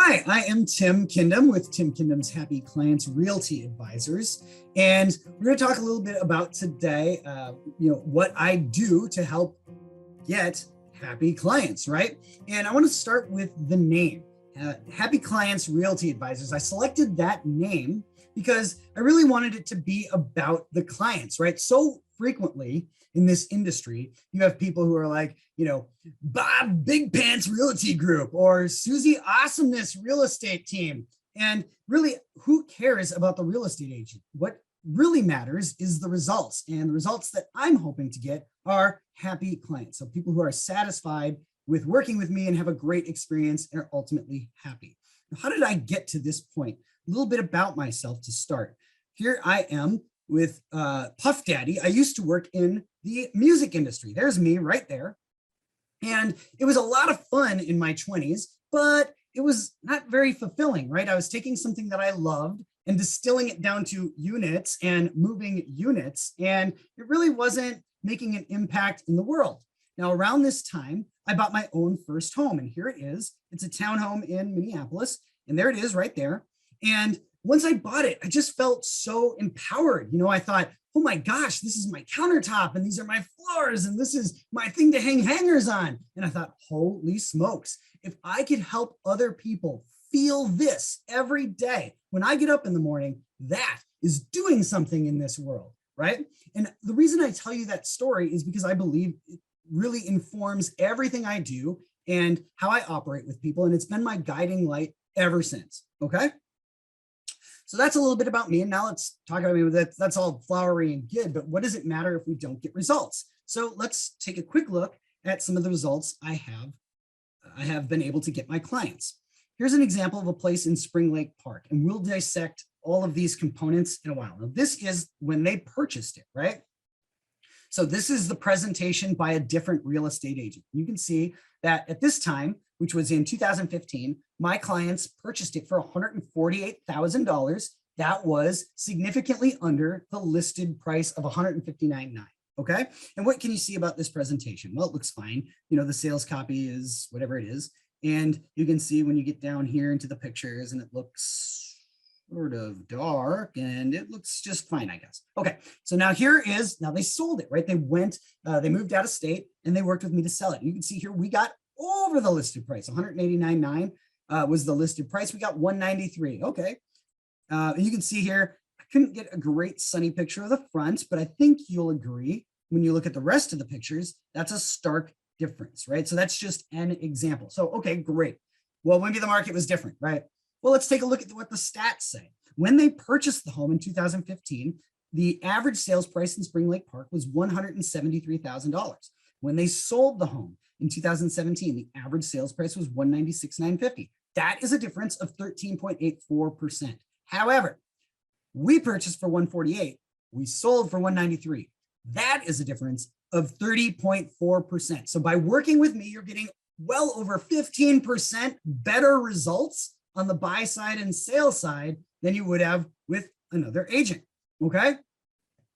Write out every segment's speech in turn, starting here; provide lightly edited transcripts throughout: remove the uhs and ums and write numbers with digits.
Hi, I am Tim Kindem with Tim Kindem's Happy Clients Realty Advisors, and we're going to talk a little bit about today, what I do to help get happy clients, right? And I want to start with the name, Happy Clients Realty Advisors. I selected that name because I really wanted it to be about the clients, right? So frequently in this industry, you have people who are like, Bob Big Pants Realty Group or Susie Awesomeness Real Estate Team. And really, who cares about the real estate agent? What really matters is the results. And the results that I'm hoping to get are happy clients. So people who are satisfied with working with me and have a great experience and are ultimately happy. Now, how did I get to this point? A little bit about myself to start. Here I am with Puff Daddy. I used to work in the music industry. There's me right there. And it was a lot of fun in my 20s, but it was not very fulfilling, right? I was taking something that I loved and distilling it down to units and moving units, and it really wasn't making an impact in the world. Now, around this time, I bought my own first home, and here it is. It's a townhome in Minneapolis, and there it is right there. And once I bought it, I just felt so empowered. I thought, oh my gosh, this is my countertop and these are my floors and this is my thing to hang hangers on. And I thought, holy smokes, if I could help other people feel this every day when I get up in the morning, that is doing something in this world, right? And the reason I tell you that story is because I believe it really informs everything I do and how I operate with people. And it's been my guiding light ever since, okay? So that's a little bit about me. And now let's talk about me. That's all flowery and good, but what does it matter if we don't get results? So let's take a quick look at some of the results I have been able to get my clients. Here's an example of a place in Spring Lake Park, and we'll dissect all of these components in a while. Now, this is when they purchased it, right? So this is the presentation by a different real estate agent. You can see that at this time, which was in 2015, my clients purchased it for $148,000. That was significantly under the listed price of $159,900. Okay. And what can you see about this presentation? Well, it looks fine. The sales copy is whatever it is. And you can see when you get down here into the pictures and it looks sort of dark and it looks just fine, I guess. Okay, so now they sold it, right? They moved out of state and they worked with me to sell it. You can see here, we got over the listed price. $189,900 was the listed price. We got $193,000, okay. And you can see here, I couldn't get a great sunny picture of the front, but I think you'll agree when you look at the rest of the pictures, that's a stark difference, right? So that's just an example. So, okay, great. Well, maybe the market was different, right? Well, let's take a look at what the stats say. When they purchased the home in 2015, the average sales price in Spring Lake Park was $173,000. When they sold the home in 2017, the average sales price was $196,950. That is a difference of 13.84%. However, we purchased for $148,000, we sold for $193,000. That is a difference of 30.4%. So by working with me, you're getting well over 15% better results on the buy side and sale side than you would have with another agent, okay?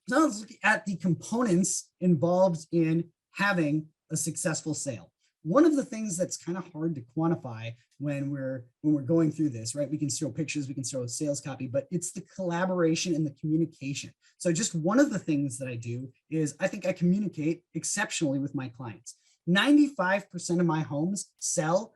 So now let's look at the components involved in having a successful sale. One of the things that's kind of hard to quantify when we're going through this, right? We can show pictures, we can show a sales copy, but it's the collaboration and the communication. So just one of the things that I do is I think I communicate exceptionally with my clients. 95% of my homes sell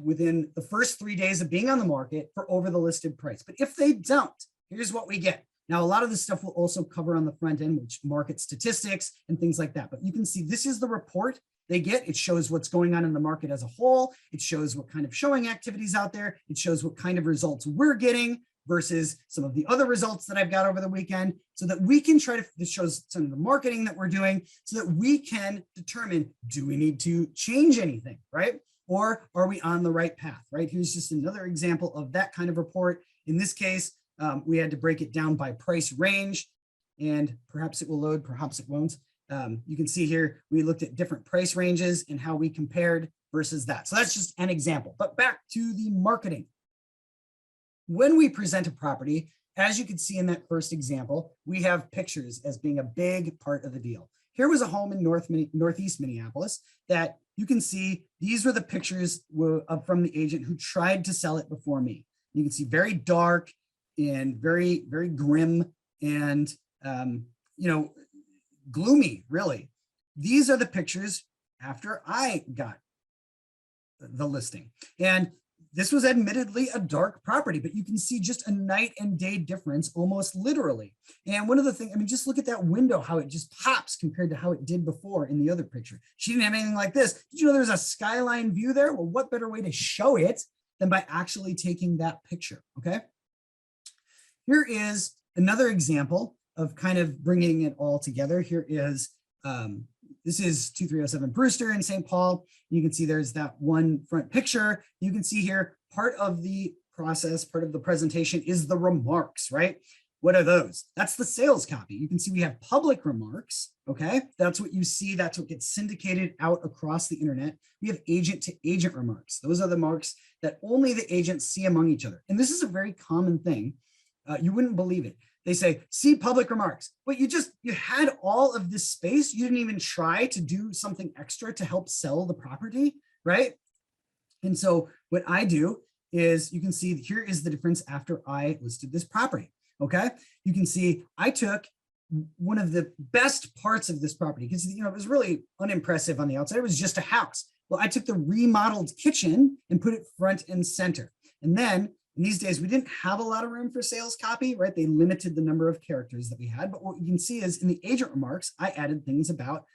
within the first 3 days of being on the market for over the listed price. But if they don't, here's what we get. Now, a lot of this stuff will also cover on the front end, which market statistics and things like that. But you can see this is the report they get. It shows what's going on in the market as a whole. It shows what kind of showing activities out there. It shows what kind of results we're getting versus some of the other results that I've got over the weekend, so that we can this shows some of the marketing that we're doing so that we can determine, do we need to change anything, right? Or are we on the right path, right? Here's just another example of that kind of report. In this case, we had to break it down by price range, and perhaps it will load, perhaps it won't. You can see here, we looked at different price ranges and how we compared versus that. So that's just an example, but back to the marketing. When we present a property, as you can see in that first example, we have pictures as being a big part of the deal. Here was a home in northeast Minneapolis that you can see these were the pictures from the agent who tried to sell it before me. You can see very dark and very, very grim and, gloomy, really. These are the pictures after I got the listing. And this was admittedly a dark property, but you can see just a night and day difference almost literally. And one of the things, just look at that window, how it just pops compared to how it did before in the other picture. She didn't have anything like this. Did you know there's a skyline view there? Well, what better way to show it than by actually taking that picture, okay? Here is another example of kind of bringing it all together. Here is, this is 2307 Brewster in St. Paul. You can see there's that one front picture. You can see here, part of the process, part of the presentation is the remarks, right? What are those? That's the sales copy. You can see we have public remarks, okay? That's what you see. That's what gets syndicated out across the internet. We have agent to agent remarks. Those are the marks that only the agents see among each other. And this is a very common thing. You wouldn't believe it. They say, see public remarks. But you had all of this space. You didn't even try to do something extra to help sell the property, right? And so what I do is, you can see here is the difference after I listed this property, okay? You can see I took one of the best parts of this property because, it was really unimpressive on the outside. It was just a house. Well, I took the remodeled kitchen and put it front and center. And then in these days, we didn't have a lot of room for sales copy, right? They limited the number of characters that we had. But what you can see is in the agent remarks, I added things about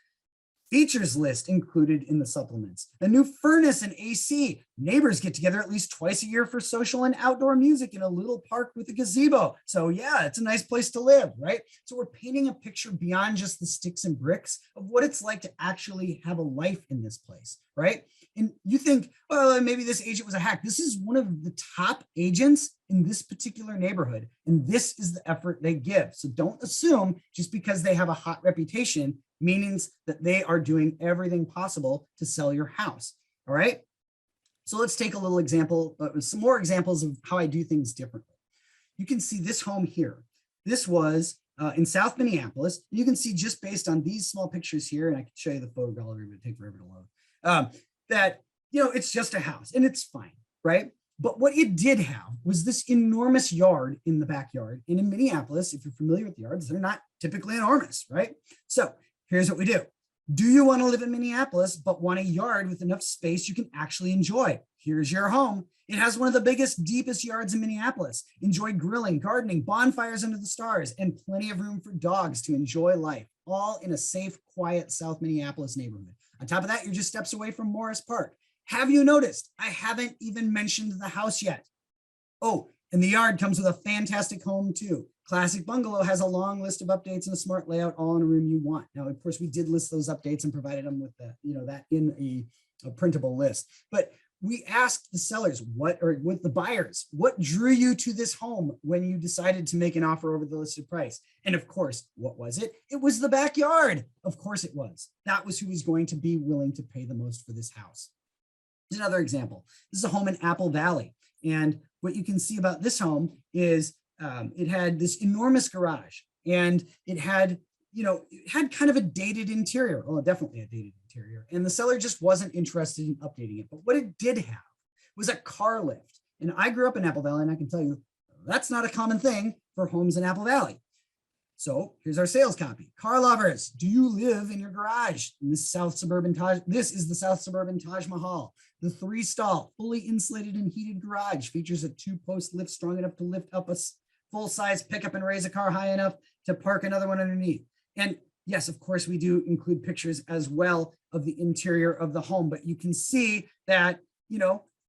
features list included in the supplements, a new furnace and AC. Neighbors get together at least twice a year for social and outdoor music in a little park with a gazebo. So yeah, it's a nice place to live, right? So we're painting a picture beyond just the sticks and bricks of what it's like to actually have a life in this place, right? And you think, well, maybe this agent was a hack. This is one of the top agents in this particular neighborhood, and this is the effort they give. So don't assume just because they have a hot reputation means that they are doing everything possible to sell your house, all right? So let's take a little example, some more examples of how I do things differently. You can see this home here. This was in South Minneapolis. You can see just based on these small pictures here, and I can show you the photo gallery, but it'd take forever to load, that, it's just a house and it's fine, right? But what it did have was this enormous yard in the backyard. And in Minneapolis, if you're familiar with the yards, they're not typically enormous, right? So here's what we do. Do you want to live in Minneapolis, but want a yard with enough space you can actually enjoy? Here's your home. It has one of the biggest, deepest yards in Minneapolis. Enjoy grilling, gardening, bonfires under the stars, and plenty of room for dogs to enjoy life, all in a safe, quiet South Minneapolis neighborhood. On top of that, you're just steps away from Morris Park. Have you noticed? I haven't even mentioned the house yet. Oh, and the yard comes with a fantastic home too. Classic Bungalow has a long list of updates and a smart layout, all in a room you want. Now, of course, we did list those updates and provided them with the, that in a printable list. But we asked the sellers with the buyers, what drew you to this home when you decided to make an offer over the listed price? And of course, what was it? It was the backyard. Of course it was. That was who was going to be willing to pay the most for this house. Here's another example. This is a home in Apple Valley. And what you can see about this home is it had this enormous garage, and it had kind of a dated interior. Well, definitely a dated interior. And the seller just wasn't interested in updating it. But what it did have was a car lift. And I grew up in Apple Valley, and I can tell you that's not a common thing for homes in Apple Valley. So here's our sales copy. Car lovers, do you live in your garage? In this this is the South Suburban Taj Mahal. The 3-stall, fully insulated and heated garage features a 2-post lift strong enough to lift up a full-size pickup and raise a car high enough to park another one underneath. And yes, of course, we do include pictures as well of the interior of the home, but you can see that,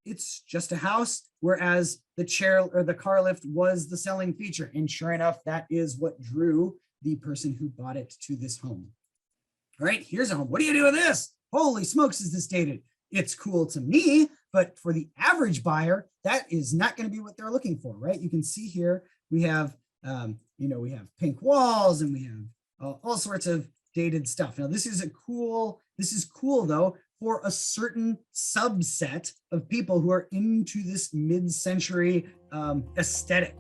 it's just a house, whereas the chair or the car lift was the selling feature. And sure enough, that is what drew the person who bought it to this home. All right, here's a home. What do you do with this? Holy smokes, is this dated? It's cool to me, but for the average buyer, that is not going to be what they're looking for, right? You can see here, we have, we have pink walls, and we have all sorts of dated stuff. Now, this is cool though, for a certain subset of people who are into this mid-century aesthetic.